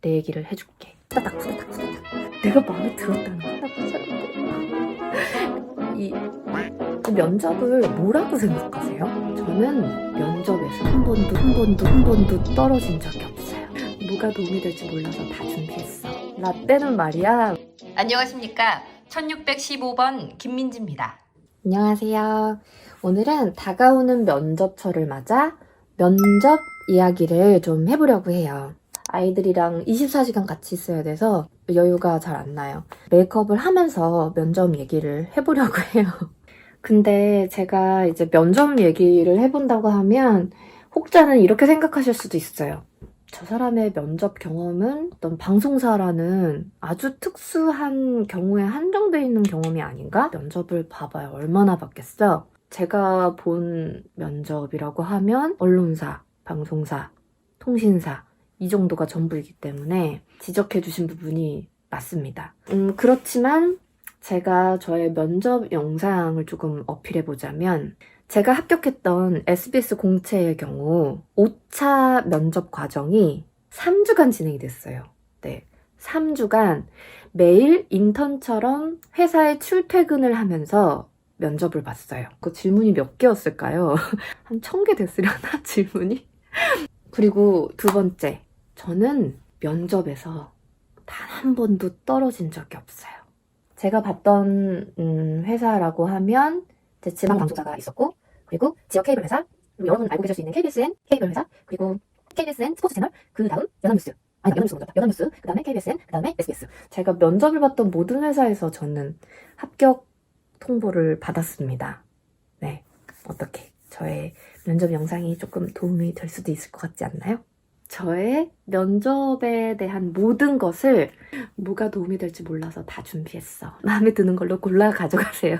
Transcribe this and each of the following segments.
내 얘기를 해줄게. 후다닥 후다닥 후다닥. 내가 마음에 들었다는 거야. 나쁜 사람들. 이 면접을 뭐라고 생각하세요? 저는 면접에서 한 번도 떨어진 적이 없어요. 뭐가 도움이 될지 몰라서 다 준비했어. 라떼는 말이야. 안녕하십니까. 1615번 김민지입니다. 안녕하세요. 오늘은 다가오는 면접철을 맞아 면접 이야기를 좀 해보려고 해요. 아이들이랑 24시간 같이 있어야 돼서 여유가 잘 안 나요. 메이크업을 하면서 면접 얘기를 해보려고 해요. 근데 제가 이제 면접 얘기를 해본다고 하면 혹자는 이렇게 생각하실 수도 있어요. 저 사람의 면접 경험은 어떤 방송사라는 아주 특수한 경우에 한정되어 있는 경험이 아닌가? 면접을 봐봐야 얼마나 봤겠어? 제가 본 면접이라고 하면 언론사, 방송사, 통신사 이 정도가 전부이기 때문에 지적해주신 부분이 맞습니다. 그렇지만 제가 저의 면접 영상을 조금 어필해보자면 제가 합격했던 SBS 공채의 경우 5차 면접 과정이 3주간 진행이 됐어요. 네, 3주간 매일 인턴처럼 회사에 출퇴근을 하면서 면접을 봤어요. 그 질문이 몇 개였을까요? 한 1000개 됐으려나 질문이? 그리고 두 번째, 저는 면접에서 단 한 번도 떨어진 적이 없어요. 제가 봤던 회사라고 하면 제 지방 방송사가 있었고, 그리고 지역 케이블 회사, 그리고 여러분 알고 계실 수 있는 KBSN 케이블 회사, 그리고 KBSN 스포츠 채널, 그 다음 연합뉴스, 연합뉴스, 그 다음에 KBSN, 그 다음에 SBS. 제가 면접을 봤던 모든 회사에서 저는 합격 통보를 받았습니다. 네, 어떻게 저의 면접 영상이 조금 도움이 될 수도 있을 것 같지 않나요? 저의 면접에 대한 모든 것을 뭐가 도움이 될지 몰라서 다 준비했어. 마음에 드는 걸로 골라 가져가세요.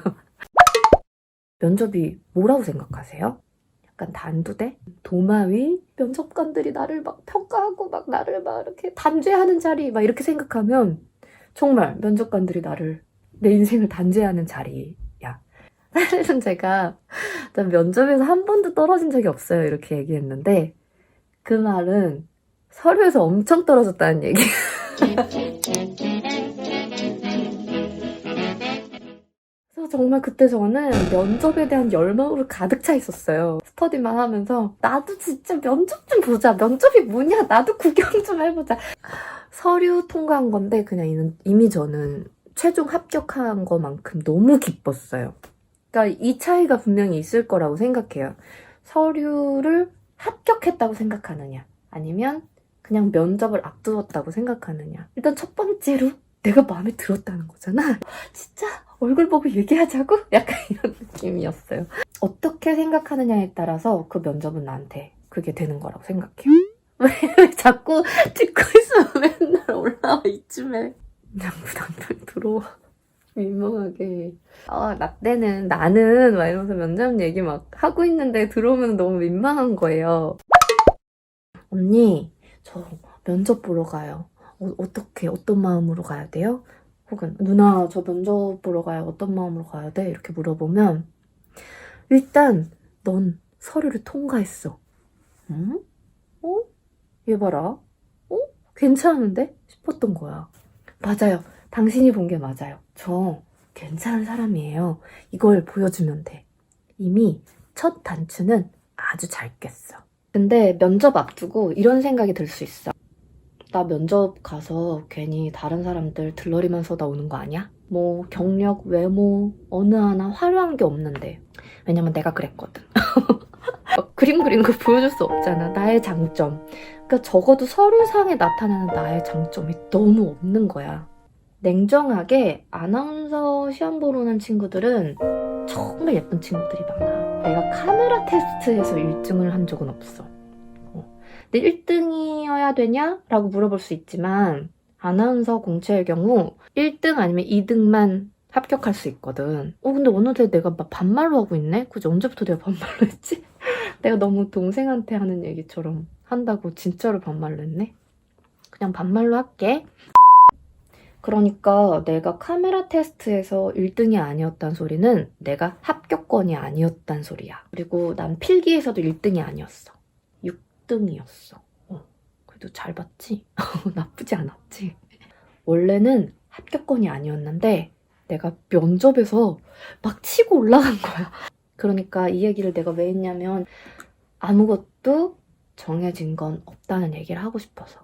면접이 뭐라고 생각하세요? 약간 단두대? 도마위? 면접관들이 나를 막 평가하고 막 나를 막 이렇게 단죄하는 자리 막 이렇게 생각하면 정말 면접관들이 나를 내 인생을 단죄하는 자리야. 사실은 제가 면접에서 한 번도 떨어진 적이 없어요. 이렇게 얘기했는데 그 말은 서류에서 엄청 떨어졌다는 얘기. 그래서 정말 그때 저는 면접에 대한 열망으로 가득 차 있었어요. 스터디만 하면서 나도 진짜 면접 좀 보자. 면접이 뭐냐? 나도 구경 좀 해보자. 서류 통과한 건데 그냥 이미 저는 최종 합격한 것만큼 너무 기뻤어요. 그러니까 이 차이가 분명히 있을 거라고 생각해요. 서류를 합격했다고 생각하느냐 아니면 그냥 면접을 앞두었다고 생각하느냐. 일단 첫 번째로 내가 마음에 들었다는 거잖아. 진짜 얼굴 보고 얘기하자고? 약간 이런 느낌이었어요. 어떻게 생각하느냐에 따라서 그 면접은 나한테 그게 되는 거라고 생각해요. 왜 자꾸 찍고 있으면 맨날 올라와 이쯤에. 남편 들어와. 민망하게. 라떼는 나는 막 이러면서 면접 얘기 막 하고 있는데 들어오면 너무 민망한 거예요. 언니, 저 면접 보러 가요. 어떻게, 어떤 마음으로 가야 돼요? 혹은 누나, 저 면접 보러 가요. 어떤 마음으로 가야 돼? 이렇게 물어보면 일단 넌 서류를 통과했어. 응? 얘 봐라. 괜찮은데? 싶었던 거야. 맞아요. 당신이 본 게 맞아요. 저 괜찮은 사람이에요. 이걸 보여주면 돼. 이미 첫 단추는 아주 잘 깼어. 근데 면접 앞두고 이런 생각이 들 수 있어. 나 면접 가서 괜히 다른 사람들 들러리면서 나오는 거 아니야? 뭐 경력, 외모 어느 하나 화려한 게 없는데. 왜냐면 내가 그랬거든. 그림 그리는 거 보여줄 수 없잖아. 나의 장점. 그러니까 적어도 서류상에 나타나는 나의 장점이 너무 없는 거야. 냉정하게 아나운서 시험 보러 오는 친구들은 정말 예쁜 친구들이 많아. 내가 카메라 테스트에서 1등을 한 적은 없어. 근데 1등이어야 되냐? 라고 물어볼 수 있지만 아나운서 공채의 경우 1등 아니면 2등만 합격할 수 있거든. 근데 어느새 내가 막 반말로 하고 있네? 그치? 언제부터 내가 반말로 했지? 내가 너무 동생한테 하는 얘기처럼 한다고 진짜로 반말로 했네? 그냥 반말로 할게. 그러니까 내가 카메라 테스트에서 1등이 아니었단 소리는 내가 합격권이 아니었단 소리야. 그리고 난 필기에서도 1등이 아니었어. 6등이었어. 그래도 잘 봤지? 나쁘지 않았지? 원래는 합격권이 아니었는데 내가 면접에서 막 치고 올라간 거야. 그러니까 이 얘기를 내가 왜 했냐면 아무것도 정해진 건 없다는 얘기를 하고 싶어서.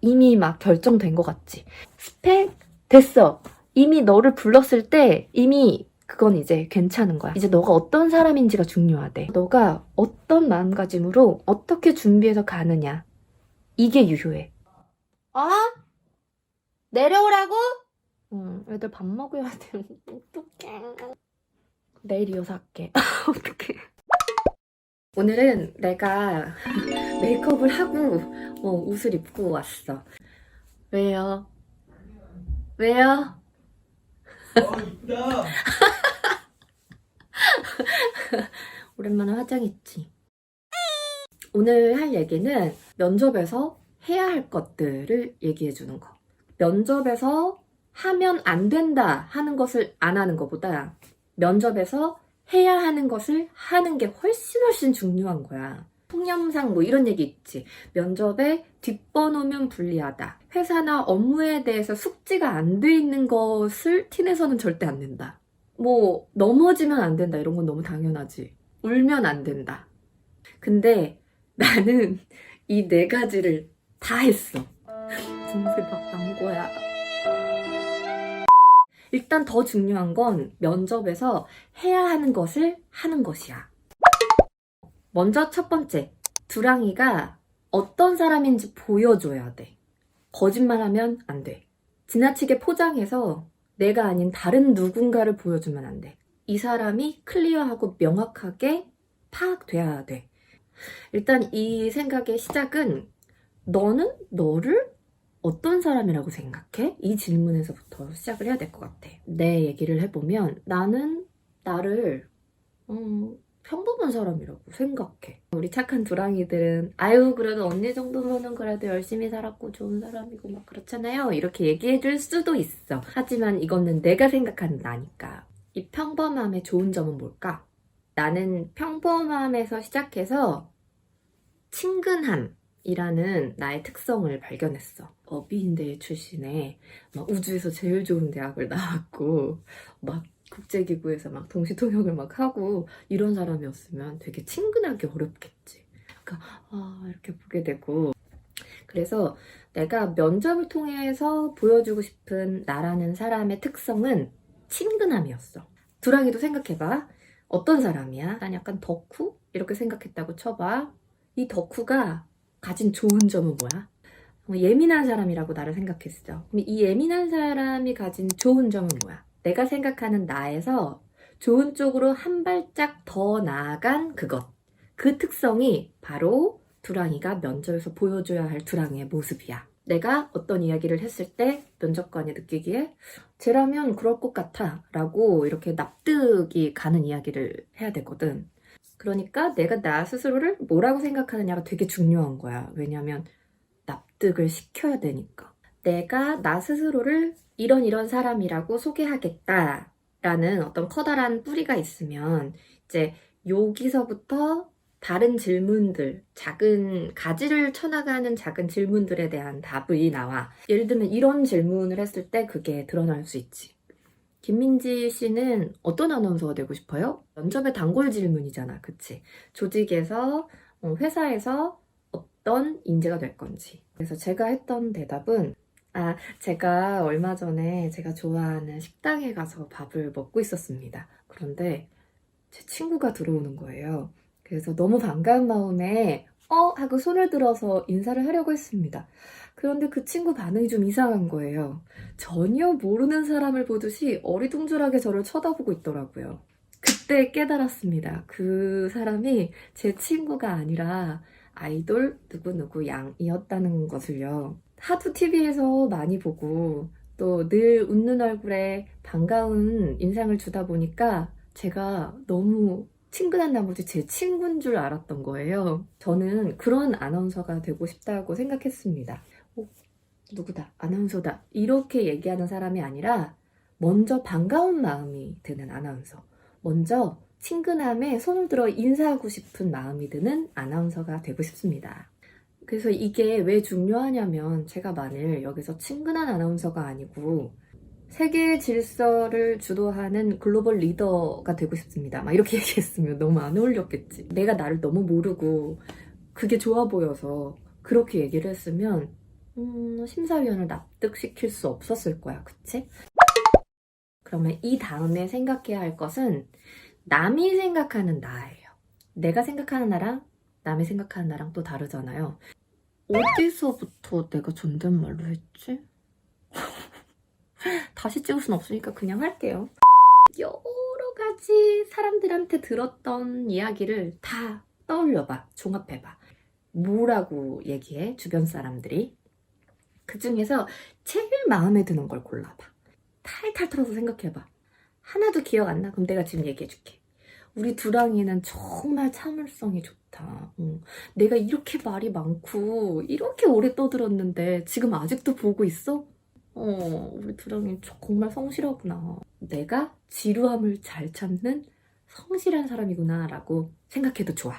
이미 결정된 것 같지? 스펙? 됐어. 이미 너를 불렀을 때 이미 그건 이제 괜찮은 거야. 이제 너가 어떤 사람인지가 중요하대. 너가 어떤 마음가짐으로 어떻게 준비해서 가느냐. 이게 유효해. 내려오라고? 애들 밥 먹어야 돼. 어떡해. 내일 이어서 할게. 어떡해. 오늘은 내가 메이크업을 하고 옷을 입고 왔어. 왜요? 왜요? 이쁘다. 오랜만에 화장했지. 오늘 할 얘기는 면접에서 해야 할 것들을 얘기해주는 거. 면접에서 하면 안 된다 하는 것을 안 하는 것보다 면접에서 해야 하는 것을 하는 게 훨씬 중요한 거야. 통념상 이런 얘기 있지. 면접에 뒷번호면 불리하다. 회사나 업무에 대해서 숙지가 안 돼 있는 것을 티내서는 절대 안 된다. 넘어지면 안 된다. 이런 건 너무 당연하지. 울면 안 된다. 근데 나는 이 4가지를 다 했어. 눈물이 막 난 거야. 일단 더 중요한 건 면접에서 해야 하는 것을 하는 것이야. 먼저 첫 번째, 두랑이가 어떤 사람인지 보여줘야 돼. 거짓말하면 안 돼. 지나치게 포장해서 내가 아닌 다른 누군가를 보여주면 안 돼. 이 사람이 클리어하고 명확하게 파악돼야 돼. 일단 이 생각의 시작은 너는 너를 어떤 사람이라고 생각해? 이 질문에서부터 시작을 해야 될 것 같아. 내 얘기를 해보면 나는 나를 평범한 사람이라고 생각해. 우리 착한 두랑이들은 아유 그래도 언니 정도면은 그래도 열심히 살았고 좋은 사람이고 막 그렇잖아요. 이렇게 얘기해줄 수도 있어. 하지만 이거는 내가 생각하는 나니까. 이 평범함의 좋은 점은 뭘까? 나는 평범함에서 시작해서 친근함이라는 나의 특성을 발견했어. 어비인대 출신에 우주에서 제일 좋은 대학을 나왔고 국제기구에서 동시통역을 하고 이런 사람이었으면 되게 친근하기 어렵겠지. 그러니까 이렇게 보게 되고, 그래서 내가 면접을 통해서 보여주고 싶은 나라는 사람의 특성은 친근함이었어. 두랑이도 생각해봐. 어떤 사람이야? 난 약간 덕후? 이렇게 생각했다고 쳐봐. 이 덕후가 가진 좋은 점은 뭐야? 예민한 사람이라고 나를 생각했어. 그럼 이 예민한 사람이 가진 좋은 점은 뭐야? 내가 생각하는 나에서 좋은 쪽으로 한 발짝 더 나아간 그것. 그 특성이 바로 두랑이가 면접에서 보여줘야 할 두랑이의 모습이야. 내가 어떤 이야기를 했을 때 면접관이 느끼기에 쟤라면 그럴 것 같아 라고 이렇게 납득이 가는 이야기를 해야 되거든. 그러니까 내가 나 스스로를 뭐라고 생각하느냐가 되게 중요한 거야. 왜냐면 납득을 시켜야 되니까. 내가 나 스스로를 이런 사람이라고 소개하겠다라는 어떤 커다란 뿌리가 있으면 이제 여기서부터 다른 질문들, 작은 가지를 쳐나가는 작은 질문들에 대한 답이 나와. 예를 들면 이런 질문을 했을 때 그게 드러날 수 있지. 김민지 씨는 어떤 아나운서가 되고 싶어요? 면접의 단골 질문이잖아, 그치? 조직에서, 회사에서 어떤 인재가 될 건지. 그래서 제가 했던 대답은 제가 얼마 전에 제가 좋아하는 식당에 가서 밥을 먹고 있었습니다. 그런데 제 친구가 들어오는 거예요. 그래서 너무 반가운 마음에 하고 손을 들어서 인사를 하려고 했습니다. 그런데 그 친구 반응이 좀 이상한 거예요. 전혀 모르는 사람을 보듯이 어리둥절하게 저를 쳐다보고 있더라고요. 그때 깨달았습니다. 그 사람이 제 친구가 아니라 아이돌 누구누구 양이었다는 것을요. 하도 TV에서 많이 보고 또 늘 웃는 얼굴에 반가운 인상을 주다 보니까 제가 너무 친근한 나머지 제 친구인 줄 알았던 거예요. 저는 그런 아나운서가 되고 싶다고 생각했습니다. 누구다, 아나운서다 이렇게 얘기하는 사람이 아니라 먼저 반가운 마음이 드는 아나운서, 먼저 친근함에 손을 들어 인사하고 싶은 마음이 드는 아나운서가 되고 싶습니다. 그래서 이게 왜 중요하냐면 제가 만일 여기서 친근한 아나운서가 아니고 세계 질서를 주도하는 글로벌 리더가 되고 싶습니다. 막 이렇게 얘기했으면 너무 안 어울렸겠지. 내가 나를 너무 모르고 그게 좋아 보여서 그렇게 얘기를 했으면 심사위원을 납득시킬 수 없었을 거야. 그치? 그러면 이 다음에 생각해야 할 것은 남이 생각하는 나예요. 내가 생각하는 나랑 남이 생각하는 나랑 또 다르잖아요. 어디서부터 내가 존댓말로 했지? 다시 찍을 순 없으니까 그냥 할게요. 여러 가지 사람들한테 들었던 이야기를 다 떠올려봐. 종합해봐. 뭐라고 얘기해? 주변 사람들이. 그 중에서 제일 마음에 드는 걸 골라봐. 탈탈 털어서 생각해봐. 하나도 기억 안 나? 그럼 내가 지금 얘기해줄게. 우리 두랑이는 정말 참을성이 좋다. 내가 이렇게 말이 많고 이렇게 오래 떠들었는데 지금 아직도 보고 있어? 우리 두랑이 정말 성실하구나. 내가 지루함을 잘 참는 성실한 사람이구나 라고 생각해도 좋아.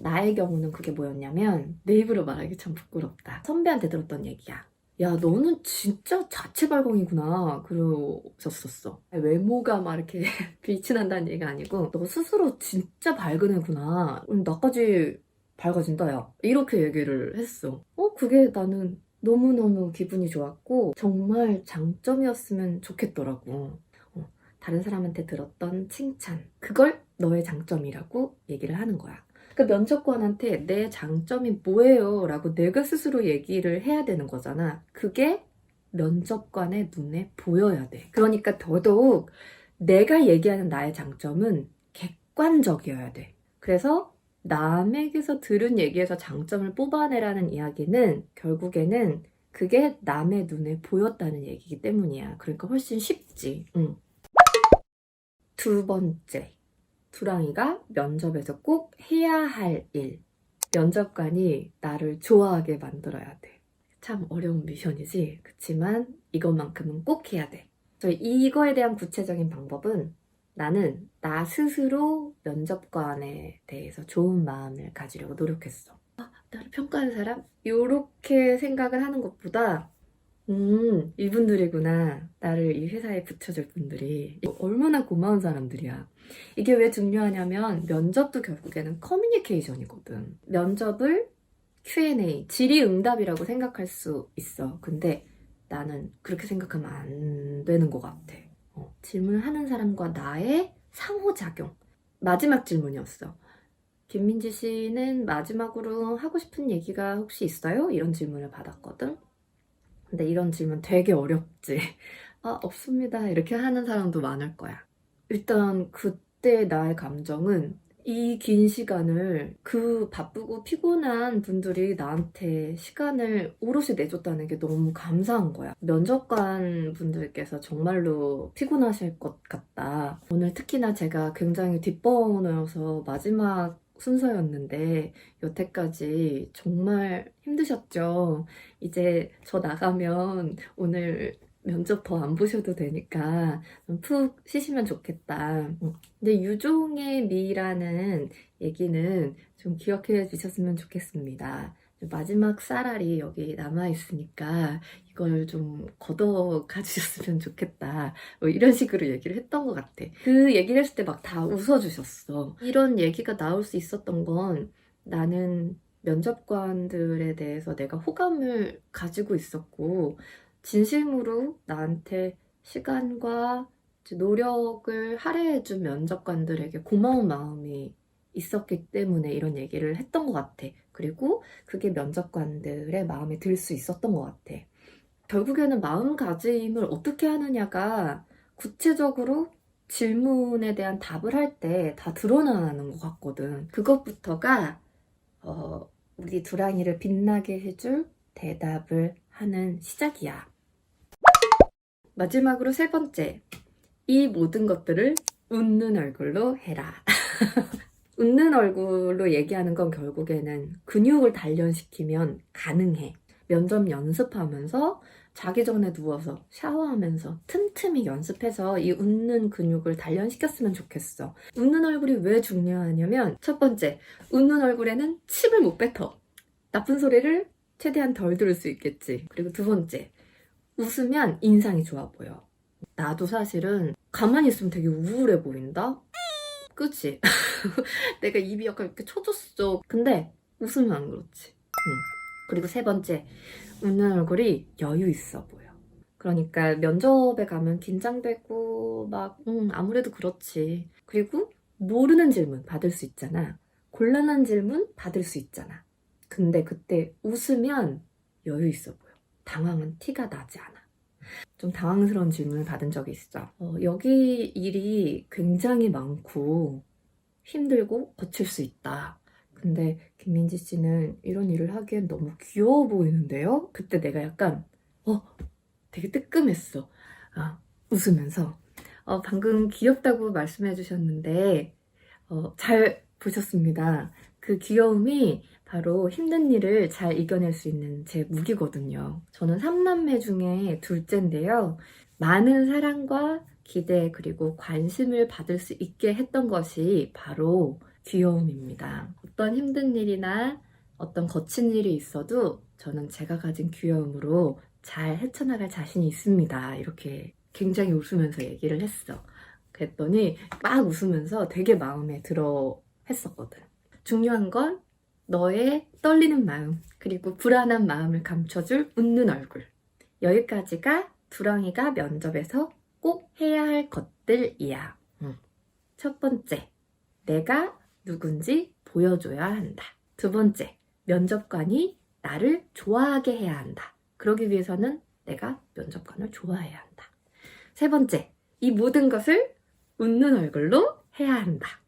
나의 경우는 그게 뭐였냐면 내 입으로 말하기 참 부끄럽다. 선배한테 들었던 얘기야. 야, 너는 진짜 자체 발광이구나. 그러셨었어. 외모가 막 이렇게 빛이 난다는 얘기가 아니고 너 스스로 진짜 밝은 애구나. 나까지 밝아진다, 야. 이렇게 얘기를 했어. 그게 나는 너무너무 기분이 좋았고 정말 장점이었으면 좋겠더라고. 다른 사람한테 들었던 칭찬. 그걸 너의 장점이라고 얘기를 하는 거야. 그러니까 면접관한테 내 장점이 뭐예요? 라고 내가 스스로 얘기를 해야 되는 거잖아. 그게 면접관의 눈에 보여야 돼. 그러니까 더더욱 내가 얘기하는 나의 장점은 객관적이어야 돼. 그래서 남에게서 들은 얘기에서 장점을 뽑아내라는 이야기는 결국에는 그게 남의 눈에 보였다는 얘기이기 때문이야. 그러니까 훨씬 쉽지. 두 번째. 두랑이가 면접에서 꼭 해야 할 일. 면접관이 나를 좋아하게 만들어야 돼. 참 어려운 미션이지. 그치만 이것만큼은 꼭 해야 돼. 그래서 이거에 대한 구체적인 방법은 나는 나 스스로 면접관에 대해서 좋은 마음을 가지려고 노력했어. 나를 평가하는 사람? 이렇게 생각을 하는 것보다 이분들이구나. 나를 이 회사에 붙여줄 분들이. 얼마나 고마운 사람들이야. 이게 왜 중요하냐면 면접도 결국에는 커뮤니케이션이거든. 면접을 Q&A, 질의응답이라고 생각할 수 있어. 근데 나는 그렇게 생각하면 안 되는 것 같아. 질문하는 사람과 나의 상호작용. 마지막 질문이었어. 김민지 씨는 마지막으로 하고 싶은 얘기가 혹시 있어요? 이런 질문을 받았거든. 근데 이런 질문 되게 어렵지. 없습니다. 이렇게 하는 사람도 많을 거야. 일단 그때 나의 감정은 이 긴 시간을 그 바쁘고 피곤한 분들이 나한테 시간을 오롯이 내줬다는 게 너무 감사한 거야. 면접관 분들께서 정말로 피곤하실 것 같다. 오늘 특히나 제가 굉장히 뒷번호여서 마지막 순서였는데 여태까지 정말 힘드셨죠? 이제 저 나가면 오늘 면접 더 안 보셔도 되니까 푹 쉬시면 좋겠다. 근데 유종의 미라는 얘기는 좀 기억해 주셨으면 좋겠습니다. 마지막 쌀알이 여기 남아있으니까 이걸 좀 걷어 가주셨으면 좋겠다. 뭐 이런 식으로 얘기를 했던 것 같아. 그 얘기를 했을 때 막 다 웃어주셨어. 이런 얘기가 나올 수 있었던 건 나는 면접관들에 대해서 내가 호감을 가지고 있었고 진심으로 나한테 시간과 노력을 할애해준 면접관들에게 고마운 마음이 있었기 때문에 이런 얘기를 했던 것 같아. 그리고 그게 면접관들의 마음에 들 수 있었던 것 같아. 결국에는 마음가짐을 어떻게 하느냐가 구체적으로 질문에 대한 답을 할 때 다 드러나는 것 같거든. 그것부터가 우리 두랑이를 빛나게 해줄 대답을 하는 시작이야. 마지막으로 세 번째. 이 모든 것들을 웃는 얼굴로 해라. 웃는 얼굴로 얘기하는 건 결국에는 근육을 단련시키면 가능해. 면접 연습하면서 자기 전에 누워서 샤워하면서 틈틈이 연습해서 이 웃는 근육을 단련시켰으면 좋겠어. 웃는 얼굴이 왜 중요하냐면 첫 번째, 웃는 얼굴에는 침을 못 뱉어. 나쁜 소리를 최대한 덜 들을 수 있겠지. 그리고 두 번째, 웃으면 인상이 좋아 보여. 나도 사실은 가만히 있으면 되게 우울해 보인다? 그치? 내가 입이 약간 이렇게 쳐졌어. 근데 웃으면 안 그렇지. 응. 그리고 세 번째, 웃는 얼굴이 여유 있어 보여. 그러니까 면접에 가면 긴장되고 막 아무래도 그렇지. 그리고 모르는 질문 받을 수 있잖아. 곤란한 질문 받을 수 있잖아. 근데 그때 웃으면 여유 있어 보여. 당황은 티가 나지 않아. 좀 당황스러운 질문을 받은 적이 있어. 여기 일이 굉장히 많고 힘들고 거칠 수 있다. 근데 김민지 씨는 이런 일을 하기엔 너무 귀여워 보이는데요? 그때 내가 약간 되게 뜨끔했어. 웃으면서 방금 귀엽다고 말씀해 주셨는데 잘 보셨습니다. 그 귀여움이 바로 힘든 일을 잘 이겨낼 수 있는 제 무기거든요. 저는 3남매 중에 둘째인데요. 많은 사랑과 기대 그리고 관심을 받을 수 있게 했던 것이 바로 귀여움입니다. 어떤 힘든 일이나 어떤 거친 일이 있어도 저는 제가 가진 귀여움으로 잘 헤쳐나갈 자신이 있습니다. 이렇게 굉장히 웃으면서 얘기를 했어. 그랬더니 막 웃으면서 되게 마음에 들어 했었거든. 중요한 건 너의 떨리는 마음 그리고 불안한 마음을 감춰줄 웃는 얼굴. 여기까지가 두랑이가 면접에서 꼭 해야 할 것들이야. 첫 번째, 내가 누군지 보여줘야 한다. 두 번째, 면접관이 나를 좋아하게 해야 한다. 그러기 위해서는 내가 면접관을 좋아해야 한다. 세 번째, 이 모든 것을 웃는 얼굴로 해야 한다.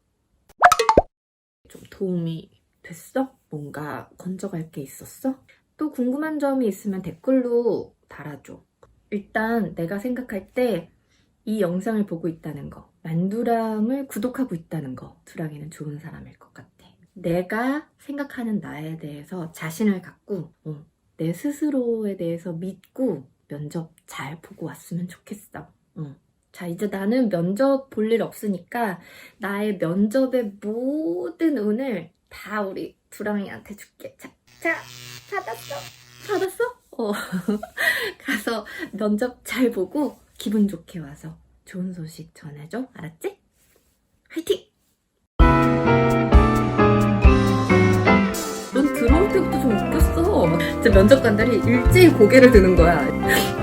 좀 도움이 됐어? 뭔가 건져갈 게 있었어? 또 궁금한 점이 있으면 댓글로 달아줘. 일단 내가 생각할 때 이 영상을 보고 있다는 거, 만두랑을 구독하고 있다는 거, 두랑이는 좋은 사람일 것 같아. 내가 생각하는 나에 대해서 자신을 갖고 내 스스로에 대해서 믿고 면접 잘 보고 왔으면 좋겠어. 자, 이제 나는 면접 볼 일 없으니까 나의 면접의 모든 운을 다 우리 두랑이한테 줄게. 자, 받았어? 가서 면접 잘 보고 기분 좋게 와서 좋은 소식 전해줘. 알았지? 화이팅! 넌 들어올 때부터 좀 웃겼어. 진짜 면접관들이 일제히 고개를 드는 거야.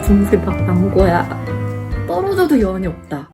중세 막 광고야. 떨어져도 여한이 없다.